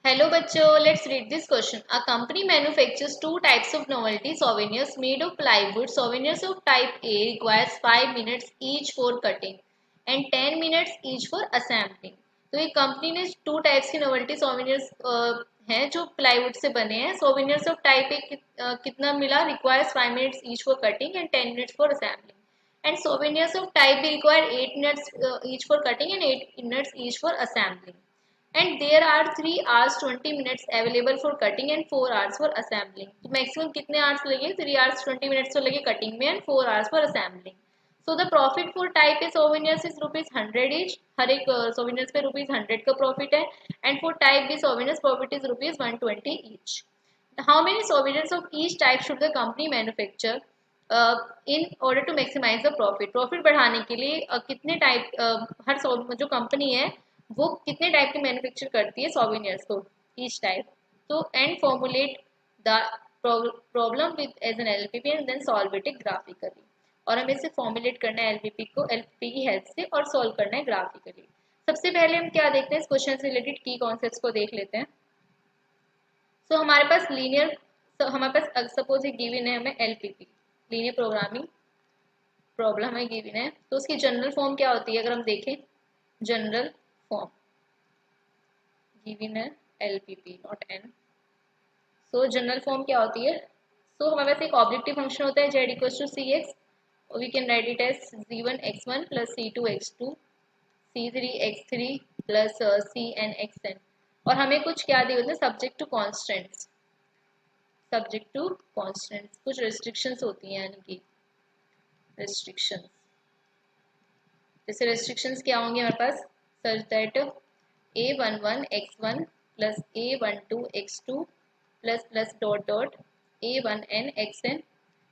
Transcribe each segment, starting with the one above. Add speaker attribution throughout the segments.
Speaker 1: Hello बच्चों, let's read this question. A company manufactures two types of novelty souvenirs made of plywood. Souvenirs of type A requires 5 minutes each for cutting and 10 minutes each for assembling. तो ये company ने two types की novelty souvenirs हैं जो plywood से बने हैं. Souvenirs of type A कितना मिला? Requires 5 minutes each for cutting and 10 minutes for assembling. And souvenirs of type be require 8 minutes each for cutting and 8 minutes each for assembling. And there are 3 hours 20 minutes available for cutting and 4 hours for assembling. तो maximum कितने hours लगे? 3 hours 20 minutes तो लगे cutting में and 4 hours for assembling. So the profit for type A souvenirs is ₹100 each. हर एक souvenirs पे ₹100 का profit है. And for type B souvenirs profit is ₹120 each. How many souvenirs of each type should the company manufacture in order to maximize the profit? Profit बढ़ाने के लिए कितने type हर जो company है वो कितने टाइप के मैन्युफैक्चर करती है सोवेनियर्स को ईच टाइप. तो and formulate the problem with as an LPP and then solve it graphically. और हमें इसे फॉर्मुलेट करना है एलपीपी की हेल्प से और सॉल्व करना है ग्राफिकली. सबसे पहले हम क्या देखते हैं, इस क्वेश्चन से रिलेटेड की कॉन्सेप्ट्स को देख लेते हैं. सो हमारे पास हमारे पास सपोज ये गिवन है हमें एलपीपी लीनियर प्रोग्रामिंग प्रॉब्लम हमें गिवन है. तो उसकी जनरल फॉर्म क्या होती है? अगर हम देखें जनरल फॉर्म गिवन है LPP not N. So general form क्या होती है? सो हमारे पास एक ऑब्जेक्टिव फंक्शन होता है z equals to cx. We can write it as c1 x1 plus c2 x2 c3 x3 plus cn xn. और हमें कुछ क्या दिए होते हैं? Subject to constants. Subject to constants कुछ रेस्ट्रिक्शंस होती हैं, यानी कि रेस्ट्रिक्शंस. जैसे रेस्ट्रिक्शंस क्या होंगे हमारे पास? Such that a11 x1 plus a12 x2 plus plus dot dot a1n xn.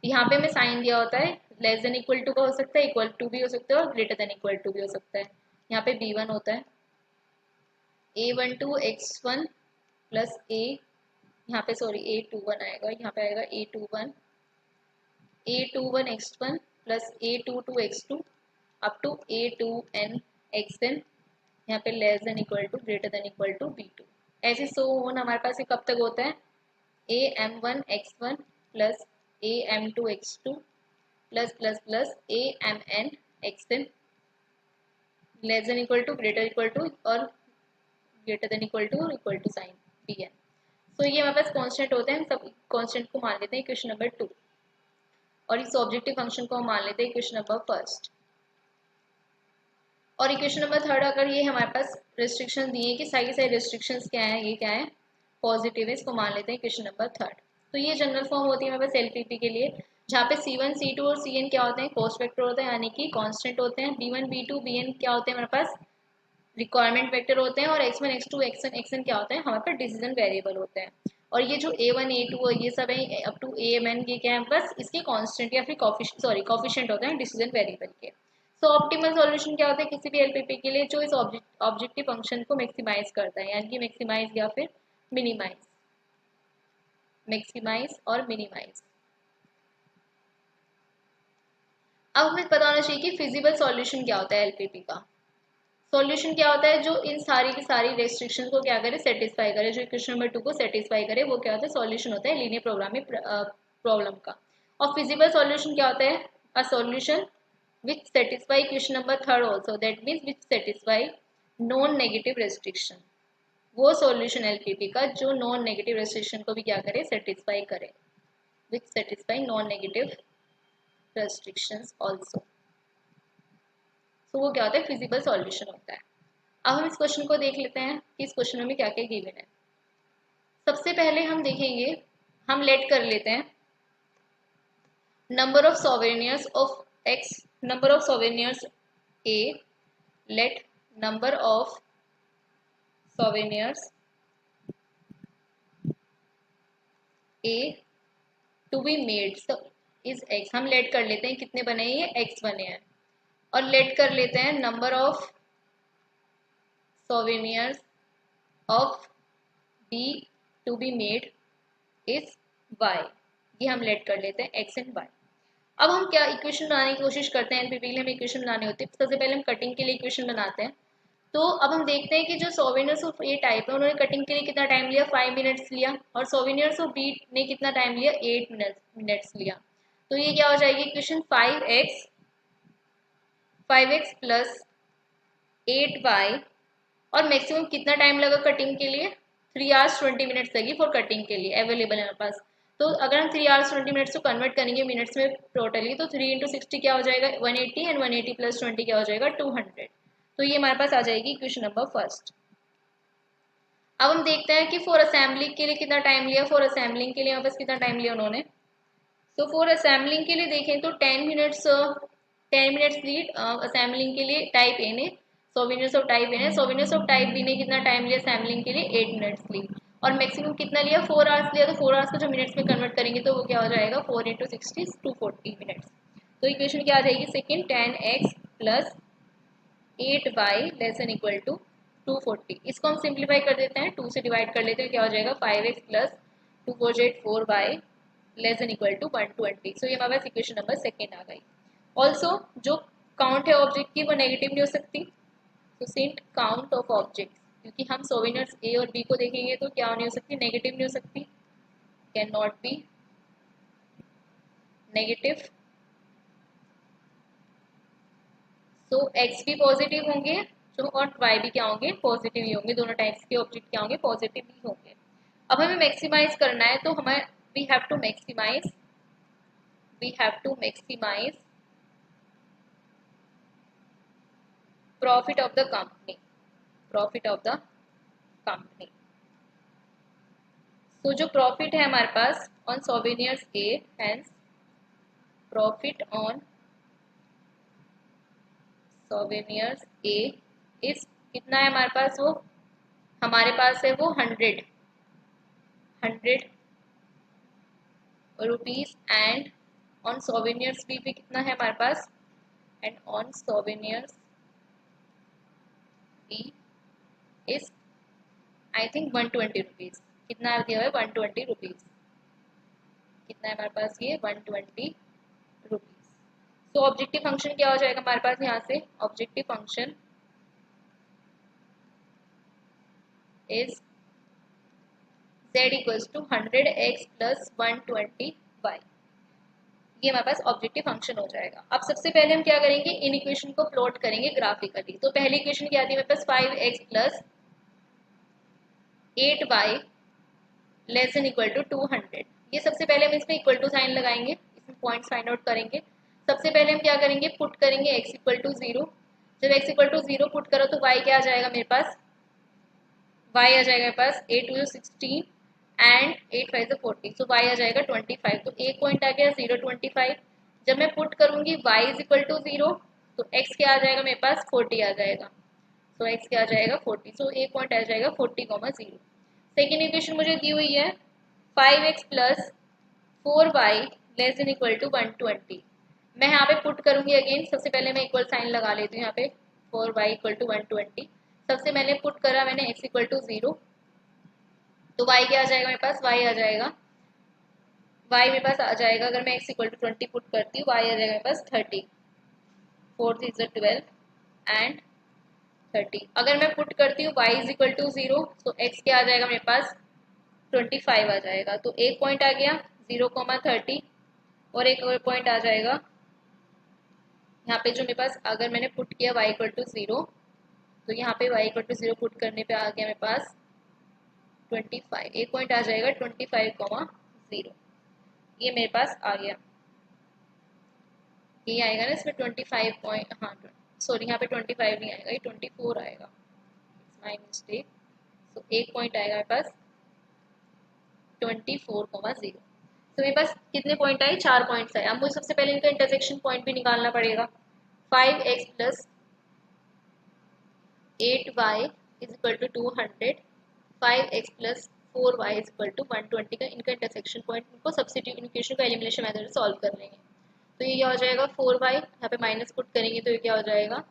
Speaker 1: यहाँ पे हमें साइन दिया होता है लेस देन इक्वल टू का हो सकता है, इक्वल टू भी हो सकता है और ग्रेटर देन इक्वल टू भी हो सकता है. यहाँ पे b1 होता है a12 x1 प्लस a, यहाँ पे सॉरी a21 आएगा, यहाँ पे आएगा a21 x1 plus a22 x2 up to a2n xn. यहाँ पे less than equal to greater than equal to b2. ऐसे सो ऑन हमारे पास कब तक होता है? am1 x1 plus am2 x2 plus plus plus amn xn less than equal to greater equal to और greater than equal to sign bn. तो ये हमारे पास कांस्टेंट होते हैं. हम सब कांस्टेंट को मान लेते हैं क्वेश्चन नंबर 2 और इस ऑब्जेक्टिव फंक्शन को हम मान लेते हैं क्वेश्चन नंबर 1. और इक्वेशन नंबर 3 अगर ये हमारे पास रेस्ट्रिक्शन दिए कि सारी सारी रेस्ट्रिक्शंस क्या है, ये क्या है? पॉजिटिव है. इसको मान लेते हैं क्वेश्चन नंबर 3. तो ये जनरल फॉर्म होती है हमारे पास एलपीपी के लिए, जहाँ पे c1 c2 और cn क्या होते हैं? कॉस्ट वेक्टर होते हैं, यानी कि कांस्टेंट होते हैं. b1 b2 bn क्या होते हैं हमारे पास? रिक्वायरमेंट वेक्टर होते हैं. और x1 x2 xn क्या होते हैं? हमारे पास डिसीजन वेरिएबल होते हैं. और ये जो a1 a2 और ये सब है अप टू amn ये क्या है? बस इसके कांस्टेंट या फिर कोफिशिएंट होते हैं डिसीजन वेरिएबल के. सो ऑप्टिमल सॉल्यूशन क्या होता है किसी भी एलपीपी के लिए? जो इस ऑब्जेक्टिव फंक्शन को मैक्सिमाइज करता है, यानी कि मैक्सिमाइज या फिर मिनिमाइज. मैक्सिमाइज और मिनिमाइज. अब हमें पता होना चाहिए कि फिजिबल सॉल्यूशन क्या होता है एलपीपी का. सॉल्यूशन क्या होता है? जो इन सारी की सारी रेस्ट्रिक्शन को क्या करे? सेटिस्फाई करे. जो इक्वेशन नंबर 2 को सेटिस्फाई करे वो क्या होता है? सॉल्यूशन होता है लीनियर प्रोग्रामिंग प्रॉब्लम का. और फिजिबल सॉल्यूशन क्या होता है? A solution which satisfy question number 3 also, that means which satisfy non negative restriction. वो सॉल्यूशन एलपीपी का जो नॉन नेगेटिव रेस्ट्रिक्शन को भी क्या करे? सेटिस्फाई करे. which satisfy non negative restrictions also. तो वो क्या होता है? फिजिबल सॉल्यूशन होता है. अब हम इस क्वेश्चन को देख लेते हैं कि इस क्वेश्चन में क्या क्या गिवन है. सबसे पहले हम देखेंगे, हम लेट कर लेते हैं number of souvenirs of x, number of souvenirs a, let number of souvenirs a to be made so is x. हम लेट कर लेते हैं कितने बने हैं? ये x बने हैं. और लेट कर लेते हैं number of souvenirs of b to be made is y. ये हम लेट कर लेते हैं x एंड y. अब हम क्या इक्वेशन बनाने की कोशिश करते हैं एलपीपी के लिए? हमें इक्वेशन बनानी होती है. सबसे पहले हम कटिंग के लिए इक्वेशन बनाते हैं. तो अब हम देखते हैं कि जो सोवेनियर्स ऑफ ए टाइप है उन्होंने कटिंग के लिए कितना टाइम लिया, 5 मिनट्स लिया, और सोवेनियर्स ऑफ बी ने कितना टाइम लिया, 8 मिनट्स लिया। तो ये क्या हो जाएगी इक्वेशन, 5x प्लस 8y, और मैक्सिमम कितना टाइम लगा कटिंग के लिए, 3 hours 20 मिनट्स लगी फॉर कटिंग के लिए, अवेलेबल है हमारे पास। तो अगर हम 3 hours 20 मिनट्स को कन्वर्ट करेंगे मिनट्स में टोटली, तो 3 इंटू 60 क्या हो जाएगा, 180, एंड 180 प्लस 20 क्या हो जाएगा, 200। तो ये हमारे पास आ जाएगी इक्वेशन नंबर फर्स्ट। अब हम देखते हैं कि फॉर असेंबलिंग के लिए कितना टाइम लिया, फॉर असेंबलिंग के लिए हमारे पास कितना टाइम लिया उन्होंने। तो फॉर असेंबलिंग के लिए देखें तो 10 मिनट्स ली असेंबलिंग के लिए टाइप ए ने, सोवेनियर्स ऑफ टाइप ए ने, सोवेनियर्स ऑफ टाइप बी ने कितना टाइम लिया असेंबलिंग के लिए, 8 मिनट्स ली, और मैक्सिमम कितना लिया, 4 आवर्स लिया। तो 4 आवर्स को जो मिनट्स में कन्वर्ट करेंगे तो वो क्या हो जाएगा, 4 इंटू 60 240 मिनट्स। तो इक्वेशन क्या आ जाएगी second, 10x plus 8y less than equal to 240। इसको हम सिंप्लीफाई कर देते हैं, 2 से डिवाइड कर लेते हैं, क्या हो जाएगा 5x plus 2 4 8 4y less than equal to 120। So ये हमारे पास इक्वेशन नंबर सेकेंड आ गई। ऑल्सो जो काउंट है ऑब्जेक्ट की वो नेगेटिव नहीं हो सकती, तो सेंट काउंट ऑफ ऑब्जेक्ट, क्योंकि हम सोवेनियर्स ए और बी को देखेंगे तो क्या नहीं हो सकती, नेगेटिव नहीं हो सकती, can not be negative. So x भी पॉजिटिव होंगे, तो और वाई भी क्या होंगे, पॉजिटिव ही होंगे, दोनों टाइप्स के ऑब्जेक्ट क्या होंगे, पॉजिटिव ही होंगे। अब हमें मैक्सिमाइज करना है, तो हमें we have to maximise profit of the company, profit of the company. तो जो प्रॉफिट है हमारे पास on souvenirs A, hence profit on souvenirs A is कितना है हमारे पास, वो हमारे पास है वो 100 rupees, and on souvenirs B पे कितना है हमारे पास, and on souvenirs B is I think 120 rupees. कितना दिया हुआ है, 120 रुपीज, कितना है हमारे पास ये 120 रुपीज। तो ऑब्जेक्टिव फंक्शन क्या हो जाएगा हमारे पास यहाँ से, objective function is z equals to 100x plus 120y। ये हमारे पास ऑब्जेक्टिव फंक्शन हो जाएगा। अब सबसे पहले हम क्या करेंगे, इन इक्वेशन को प्लॉट करेंगे ग्राफिकली। तो पहली इक्वेशन क्या आती है मेरे पास, 5x plus 8y less than equal to 200। ये सबसे पहले हम इसमें इक्वल टू साइन लगाएंगे, इसमें पॉइंट्स फाइंड आउट करेंगे। सबसे पहले हम क्या करेंगे, पुट करेंगे x इक्वल टू 0। जब x इक्वल टू 0 पुट करो तो y क्या आ जाएगा मेरे पास, y आ जाएगा मेरे पास 8 2 16 एंड 8 5 40, सो y आ जाएगा 25। तो एक पॉइंट आ गया 0 25। जब मैं पुट करूंगी y इज इक्वल टू 0 तो x क्या आ जाएगा मेरे पास, 40 आ जाएगा। सो x क्या आ जाएगा 40, सो एक पॉइंट आ जाएगा 40,0। सेकेंड इक्वेशन मुझे दी हुई है 5x plus 4y less than equal to 120। मैं यहाँ पे पुट करूंगी अगेन, सबसे पहले मैं इक्वल साइन लगा लेती हूँ यहाँ पे, 4y इक्वल टू 120। सबसे मैंने पुट करा मैंने x इक्वल टू 0, तो y क्या आ जाएगा मेरे पास, y आ जाएगा, y मेरे पास आ जाएगा, अगर मैं x इक्वल टू 20 पुट करती हूँ y आ जाएगा मेरे पास 30, 4 इज 12 एंड 30। अगर मैं पुट करती हूँ y इज इक्वल टू 0 तो x क्या आ जाएगा मेरे पास, 25 आ जाएगा। तो एक पॉइंट आ गया 0,30, और एक और पॉइंट आ जाएगा यहाँ पे जो मेरे पास, अगर मैंने पुट किया y इक्वल टू 0 तो यहाँ पे y इक्वल टू 0 पुट करने पे आ गया मेरे पास 25, एक पॉइंट आ जाएगा 25,0। ये मेरे पास आ गया, ये आएगा ना इसमें 25 पॉइंट, हाँ सॉरी यहाँ पे 25 नहीं आएगा, ये 24 आएगा, माई मिस्टेक। तो एक पॉइंट आएगा मेरे पास 24,0। तो मेरे पास कितने पॉइंट आए, 4 पॉइंट्स आए। अब मुझे सबसे पहले इनका इंटरसेक्शन पॉइंट भी निकालना पड़ेगा। 5x plus 8y is equal to 200, 5x plus 4y is equal to 120 का इनका इंटरसेक्शन पॉइंट, इनको सब्स्टिट्यूट इक्वेशन को एलिमिनेशन मेथड से सॉल्व कर लेंगे। तो ये क्या हो जाएगा 4y, यहाँ पे माइनस पुट करेंगे तो ये क्या हो जाएगा,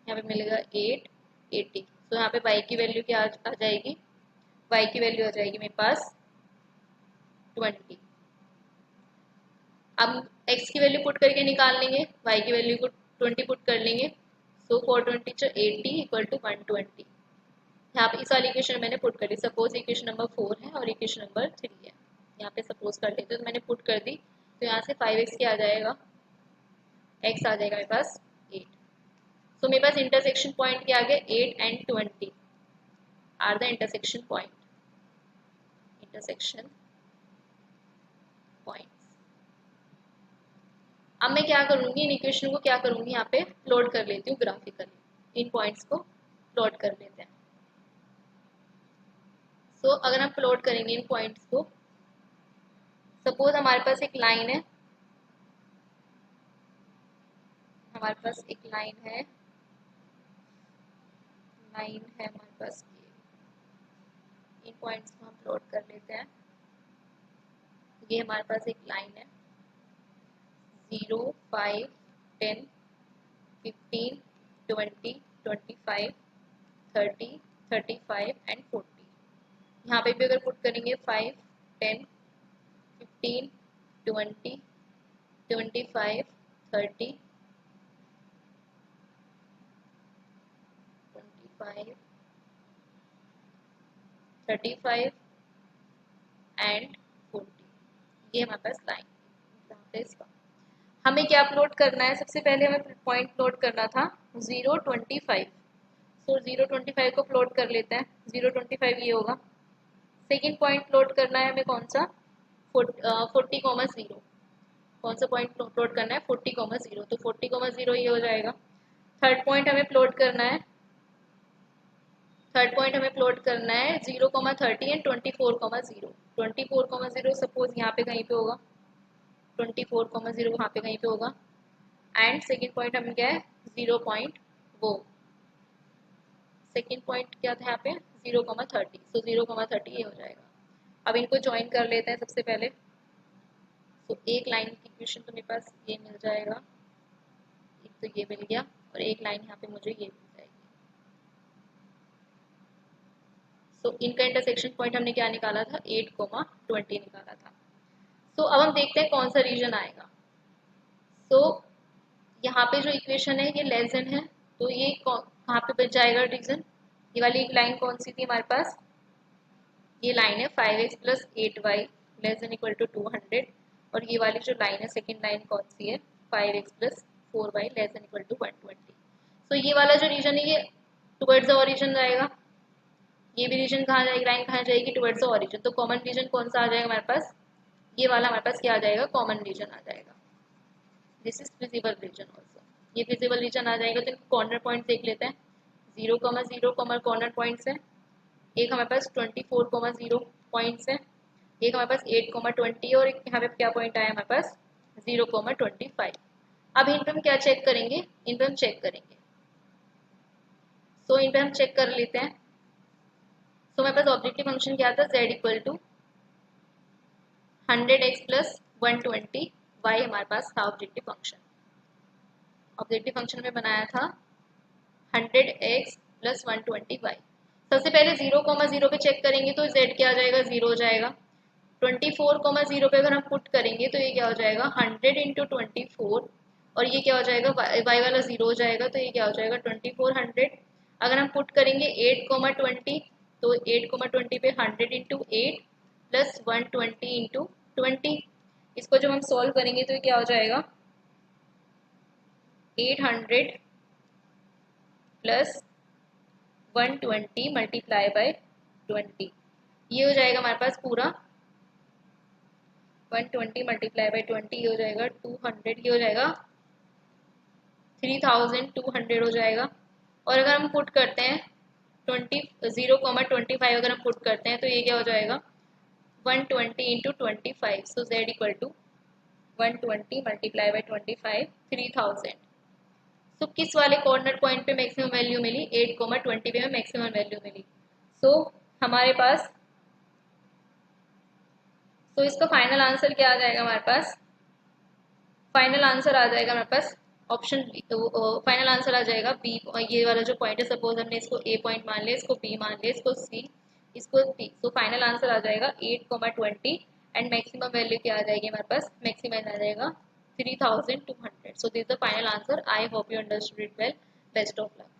Speaker 1: यहाँ पे मिलेगा 8 80। तो यहाँ पे y की वैल्यू क्या आ जाएगी, y की वैल्यू आ जाएगी मेरे पास 20। अब x की वैल्यू पुट करके निकाल लेंगे, y की वैल्यू को 20 पुट कर लेंगे, सो 420 च 80 इक्वल टू 120। यहाँ पे इस वाली इक्वेशन मैंने पुट कर दी। सपोज इक्वेशन नंबर 4 है और इक्वेशन नंबर 3 है। यहाँ पे सपोज कर लेते तो मैंने पुट कर दी, तो यहाँ से 5x क्या आ जाएगा, x आ जाएगा मेरे पास 8। सो मेरे पास इंटरसेक्शन पॉइंट क्या आ गया, 8 and 20 are the intersection point, intersection points. अब मैं क्या करूंगी, इन इक्वेशन को क्या करूंगी, यहाँ पे प्लॉट कर लेती हूँ ग्राफिकली। इन पॉइंट्स को प्लॉट कर लेते हैं। सो अगर हम प्लॉट करेंगे इन पॉइंट्स को, सपोज हमारे पास एक लाइन है, हमारे पास एक लाइन है हमारे पास इन पॉइंट्स को हम प्लॉट कर लेते हैं। ये हमारे पास एक लाइन है 0, 5, 10, 15, 20, 25, 30, 35 एंड 40। यहाँ पे भी अगर पुट करेंगे 5, 10, 15, 20, 25, 30, 25, 35 एंड 40। ये हमारे पास लाइन है इसका। हमें क्या प्लॉट करना है, सबसे पहले हमें पॉइंट प्लॉट करना था 0, 25। सो 0, 25 को प्लॉट कर लेते हैं। 0, 25 ये होगा। सेकेंड पॉइंट प्लॉट करना है हमें कौन सा, 40,0। कौन सा पॉइंट प्लॉट करना है, 40,0। तो 40,0 ये हो जाएगा। थर्ड पॉइंट हमें प्लॉट करना है 0,30 एंड 24,0। 24,0 सपोज यहाँ पे कहीं पे होगा, 24,0 वहाँ पे कहीं पे होगा। एंड सेकेंड पॉइंट हमें क्या है, 0 पॉइंट वो सेकेंड पॉइंट क्या था यहाँ पे 0,30। सो 0,30 ये हो जाएगा। अब इनको ज्वाइन कर लेते हैं सबसे पहले। तो एक लाइन की इक्वेशन तो मेरे पास ये मिल जाएगा, एक तो ये मिल गया, और एक लाइन यहाँ पे मुझे ये मिल जाएगी। सो इनका इंटरसेक्शन पॉइंट हमने क्या निकाला था, 8,20 निकाला था। सो अब हम देखते हैं कौन सा रीजन आएगा। सो यहाँ पे जो इक्वेशन है ये लेस देन है, तो ये कहाँ पे बच जाएगा रीजन। ये वाली एक लाइन कौन सी थी हमारे पास, ये लाइन है 5x plus 8y less than equal to 200। और ये वाली जो लाइन है सेकेंड लाइन कौन सी है, 5x plus 4y less than equal to 120। So ये वाला जो रीजन है ये टुवर्ड्स द ओरिजिन जाएगा। ये भी रीजन कहाँ जाएगी, लाइन कहाँ जाएगी, टुवर्ड्स द ओरिजिन। तो कॉमन रीजन कौन सा आ जाएगा हमारे पास, ये वाला हमारे पास क्या आ जाएगा, कॉमन रीजन आ जाएगा। This is visible region also, ये विजिबल रीजन आ जाएगा। तो इनको कॉर्नर पॉइंट देख लेते हैं। 0,0 कॉर्नर पॉइंट्स है। एक हमारे पास 24,0 पॉइंट्स है, एक हमारे पास 8,20 और एक यहाँ पे क्या पॉइंट आया हमारे पास 0,25। अब इन पे हम क्या चेक करेंगे, इन पे हम चेक करेंगे। सो इन पे हम चेक कर लेते हैं। सो हमारे पास ऑब्जेक्टिव फंक्शन क्या था, z equal to 100x plus 120 y हमारे पास था ऑब्जेक्टिव फंक्शन। ऑब्जेक्टिव फंक्शन में बनाया था 100x प्लस 120y। सबसे पहले 0,0 पे चेक करेंगे तो z क्या आ जाएगा, 0 हो जाएगा। 24,0 पे अगर हम पुट करेंगे तो ये क्या हो जाएगा, 100 इंटू 24, और ये क्या हो जाएगा, y वाला 0 हो जाएगा, तो ये क्या हो जाएगा 2400। अगर हम पुट करेंगे 8,20 तो 8,20 पे 100 इंटू 8 प्लस 120 इंटू 20। इसको जब हम सॉल्व करेंगे तो ये क्या हो जाएगा 800 प्लस 120 मल्टीप्लाई बाय 20। ये हो जाएगा हमारे पास पूरा 120 मल्टीप्लाई बाय 20, ये हो जाएगा 200, ये हो जाएगा 3200 हो जाएगा। और अगर हम पुट करते हैं 0,25 अगर हम पुट करते हैं तो ये क्या हो जाएगा 120 into 25। So z equal to 120 multiply by 25 3000। So किस वाले कॉर्नर पॉइंट पे मैक्सिमम वैल्यू मिली, 8,20 पे मैक्सिमम वैल्यू मिली। सो हमारे पास, तो इसका फाइनल आंसर क्या आ जाएगा हमारे पास, फाइनल आंसर आ जाएगा हमारे पास ऑप्शन बी। फाइनल आंसर आ जाएगा बी। ये वाला जो पॉइंट है, सपोज हमने इसको ए पॉइंट मान लिया, इसको बी मान लिया, इसको सी, इसको डी। तो फाइनल आंसर आ जाएगा 8,20 एंड मैक्सिमम वैल्यू क्या आ जाएगी हमारे पास, मैक्सिमम आ जाएगा 3200। So this the final answer. I hope you understood it well. Best of luck.